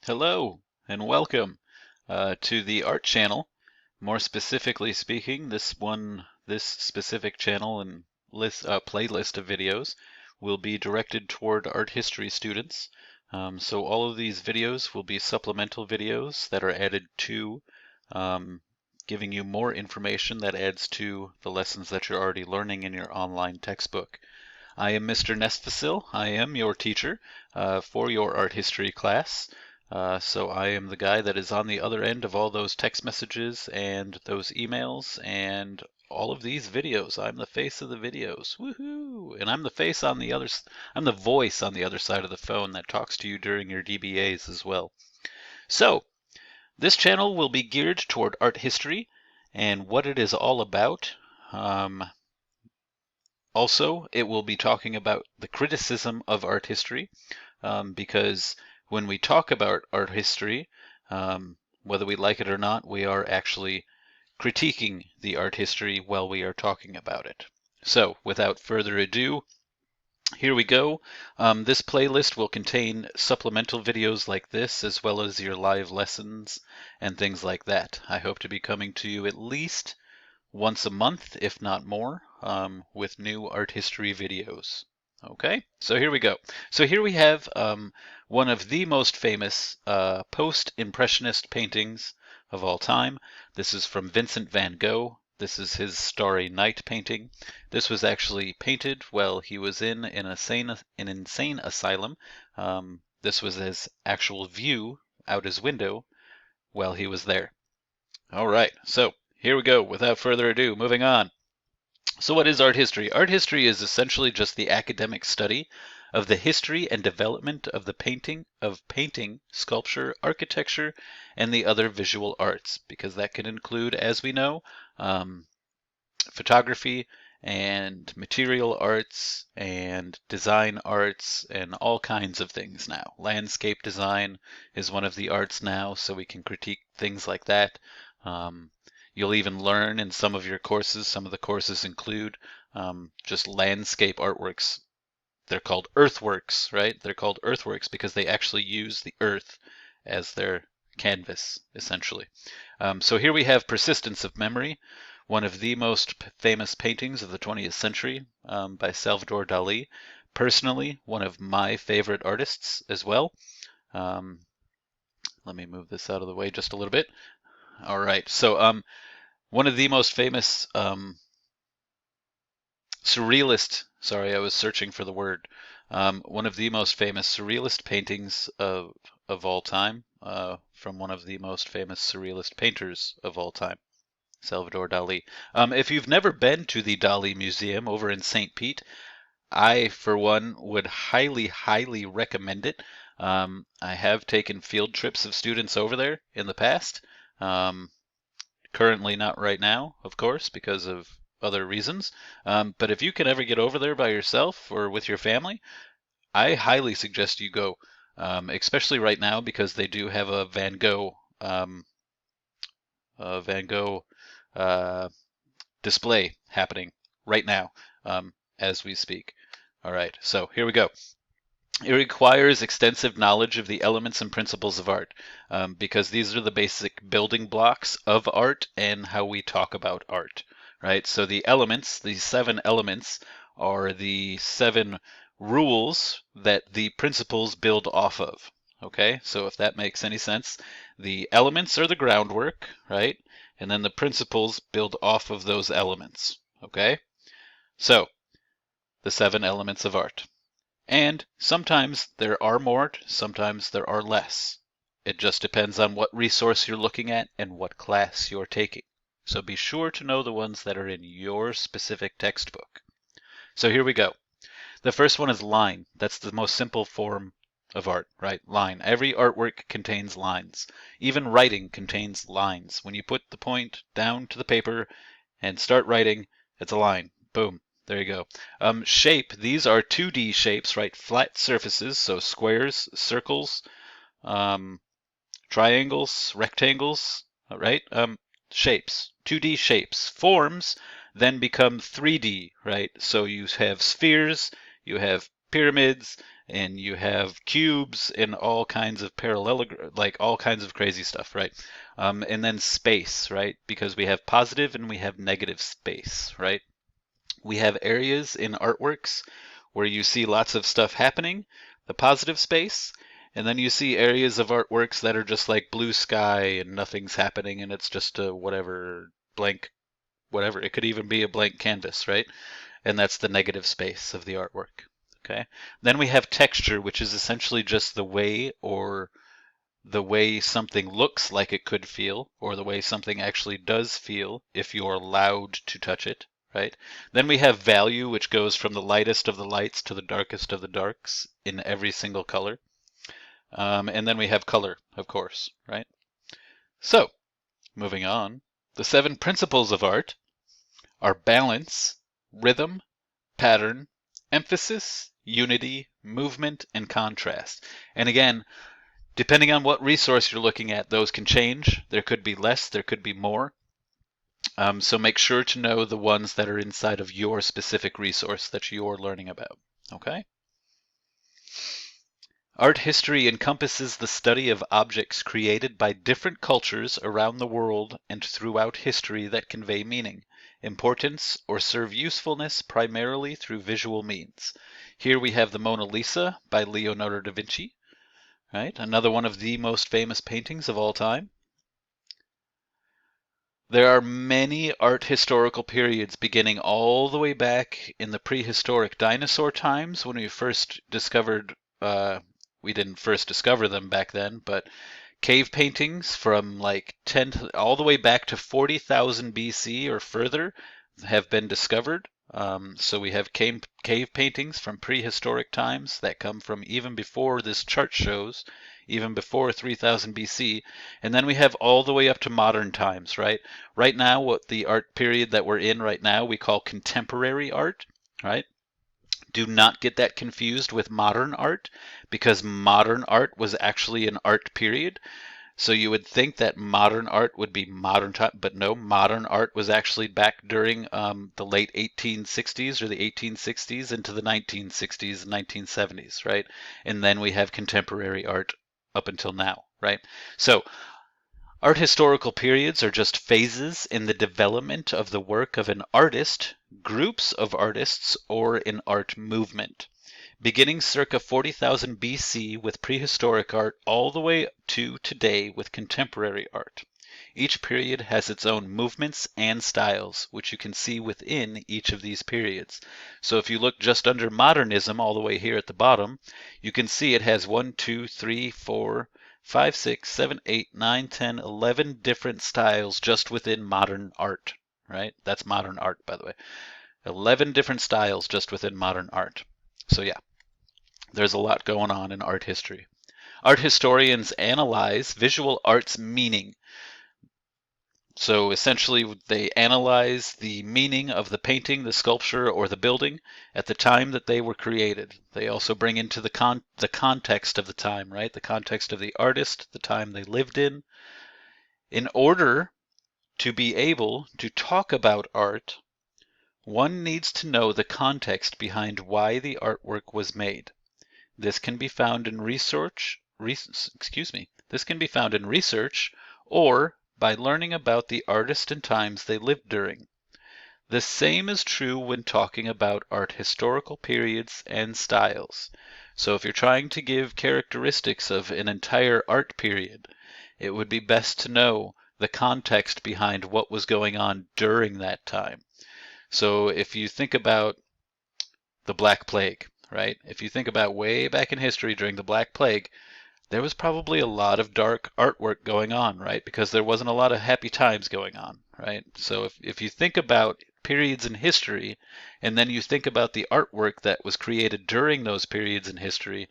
Hello and welcome to the art channel. More specifically speaking, this specific channel and playlist of videos will be directed toward art history students. So all of these videos will be supplemental videos that are added to um, giving you more information that adds to the lessons that you're already learning in your online textbook. I am Mr. Nestfasil. I am your teacher for your art history class. So I am the guy that is on the other end of all those text messages and those emails and all of these videos. I'm the face of the videos. Woohoo! And I'm the face on the I'm the voice on the other side of the phone that talks to you during your DBAs as well. So this channel will be geared toward art history and what it is all about. Also, it will be talking about the criticism of art history, because when we talk about art history, whether we like it or not, we are actually critiquing the art history while we are talking about it. So, without further ado, here we go. This playlist will contain supplemental videos like this, as well as your live lessons and things like that. I hope to be coming to you at least once a month, if not more, with new art history videos. Okay, so here we go. So here we have one of the most famous post-impressionist paintings of all time. This is from Vincent van Gogh. This is his Starry Night painting. This was actually painted while he was in an insane asylum. This was his actual view out his window while he was there. All right, so here we go. Without further ado, moving on. So what is art history? Art history is essentially just the academic study of the history and development of the painting, sculpture, architecture, and the other visual arts, because that can include, as we know, photography and material arts and design arts and all kinds of things now. Landscape design is one of the arts now, so we can critique things like that. You'll even learn in some of your courses, some of the courses include just landscape artworks. They're called earthworks, right? They're called earthworks because they actually use the earth as their canvas, essentially. So here we have Persistence of Memory, one of the most famous paintings of the 20th century by Salvador Dali. Personally, one of my favorite artists as well. Let me move this out of the way just a little bit. All right, so one of the most famous surrealist, sorry, I was searching for the word. One of the most famous surrealist paintings of all time, from one of the most famous surrealist painters of all time, Salvador Dali. If you've never been to the Dali Museum over in St. Pete, I, for one, would highly, highly recommend it. I have taken field trips of students over there in the past. Currently not right now, of course, because of other reasons. But if you can ever get over there by yourself or with your family, I highly suggest you go, especially right now because they do have a Van Gogh display happening right now as we speak. All right, so here we go. It requires extensive knowledge of the elements and principles of art, because these are the basic building blocks of art and how we talk about art, right? So the elements, these 7 elements, are the 7 rules that the principles build off of. Okay, so if that makes any sense, the elements are the groundwork, right? And then the principles build off of those elements. Okay, so the 7 elements of art. And sometimes there are more, sometimes there are less. It just depends on what resource you're looking at and what class you're taking. So be sure to know the ones that are in your specific textbook. So here we go. The first one is line. That's the most simple form of art, right? Line. Every artwork contains lines. Even writing contains lines. When you put the point down to the paper and start writing, it's a line. Boom. There you go. Shape, these are 2D shapes, right? Flat surfaces, so squares, circles, triangles, rectangles, right? Shapes, 2D shapes. Forms then become 3D, right? So you have spheres, you have pyramids, and you have cubes and all kinds of parallelogram, like all kinds of crazy stuff, right? And then space, right? Because we have positive and we have negative space, right? We have areas in artworks where you see lots of stuff happening, the positive space, and then you see areas of artworks that are just like blue sky and nothing's happening and it's just a whatever blank, whatever. It could even be a blank canvas, right? And that's the negative space of the artwork. Okay. Then we have texture, which is essentially just the way something looks like it could feel, or the way something actually does feel if you're allowed to touch it, right? Then we have value, which goes from the lightest of the lights to the darkest of the darks in every single color. And then we have color, of course, right? So, moving on, the 7 principles of art are balance, rhythm, pattern, emphasis, unity, movement, and contrast. And again, depending on what resource you're looking at, those can change. There could be less, there could be more. So make sure to know the ones that are inside of your specific resource that you're learning about. Okay? Art history encompasses the study of objects created by different cultures around the world and throughout history that convey meaning, importance, or serve usefulness primarily through visual means. Here we have the Mona Lisa by Leonardo da Vinci, right? Another one of the most famous paintings of all time. There are many art historical periods beginning all the way back in the prehistoric dinosaur times when we first discovered, we didn't first discover them back then, but cave paintings from like 10 all the way back to 40,000 BC or further have been discovered. So we have cave paintings from prehistoric times that come from even before this chart shows, even before 3000 BC. And then we have all the way up to modern times, right? Right now, what the art period that we're in right now, we call contemporary art, right? Do not get that confused with modern art, because modern art was actually an art period. So you would think that modern art would be modern time, but no, modern art was actually back during the late 1860s or the 1860s into the 1960s and 1970s, right? And then we have contemporary art up until now, right? So art historical periods are just phases in the development of the work of an artist, groups of artists, or an art movement. Beginning circa 40,000 BC with prehistoric art all the way to today with contemporary art. Each period has its own movements and styles, which you can see within each of these periods. So if you look just under modernism all the way here at the bottom, you can see it has 1, 2, 3, 4, 5, 6, 7, 8, 9, 10, 11 different styles just within modern art, right? That's modern art, by the way. 11 different styles just within modern art. So yeah, there's a lot going on in art history. Art historians analyze visual art's meaning. So essentially, they analyze the meaning of the painting, the sculpture, or the building at the time that they were created. They also bring into the context of the time, right? The context of the artist, the time they lived in. In order to be able to talk about art, one needs to know the context behind why the artwork was made. This can be found in research, This can be found in research or by learning about the artist and times they lived during. The same is true when talking about art historical periods and styles. So if you're trying to give characteristics of an entire art period, it would be best to know the context behind what was going on during that time. So if you think about the Black Plague, right? If you think about way back in history during the Black Plague, there was probably a lot of dark artwork going on, right? Because there wasn't a lot of happy times going on, right? So if you think about periods in history and then you think about the artwork that was created during those periods in history,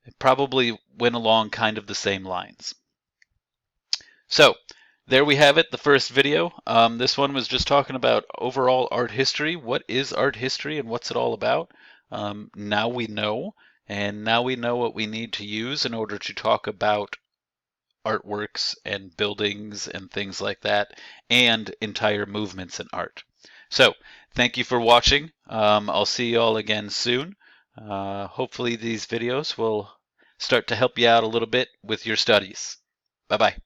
it probably went along kind of the same lines. So there we have it, the first video. This one was just talking about overall art history. What is art history and what's it all about? Now we know, and now we know what we need to use in order to talk about artworks and buildings and things like that, and entire movements in art. So thank you for watching. I'll see you all again soon. Hopefully these videos will start to help you out a little bit with your studies. Bye-bye.